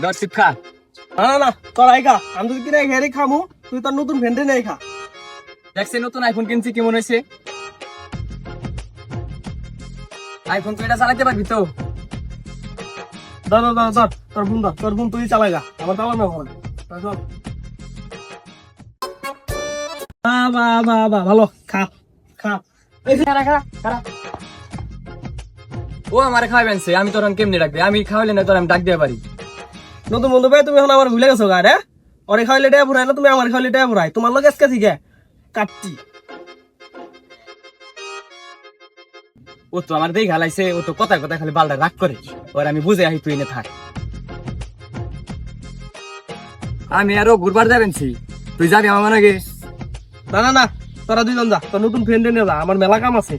ধর চিপ খা। না না না তোর আইকা আমি যদি কিনে ঘেরে খামু তুই তোর নতুন ভেন্ডে নেই খা। দেখছি নতুন আইফোন কিনছি, কেমন হয়েছে? আইফোন তুই এটা চালাতে পারবি তো? ধর ধর ধর ধর তোর বোন তুই চালাই যা, আমার চালানো হবে। চল বা বা বা ভালো খা খা। এই খারা খারা খারা। ও আমার খাওয়াবেন সে, আমি তোর কেমনি ডাকবে? আমি খাওয়াইলে না তোর আমি ডাক দিতে পারি? নতুন বন্ধু ভাই তুমি এখন আমার ভুলে গেছো গা রে। ওরে খাইলে ডে ভুরাই না, তুমি আমার খাইলে ডে ভুরাই, তোমার লগে আজকে থেকে কাটতি। ও তো আমার দেখে হালাইছে, ও তো কথায় কথায় খালি বালটা রাগ করে। ওর আমি বুঝে আহি, তুই এনে থাক। আমি আরো ঘুরবার যাবেন ছি, তুই যাবি আমার আগে? না না না তোরা দুইজন যা, তোর নতুন ফ্রেন্ডে নিয়ে যা, আমার মেলা কাম আছে।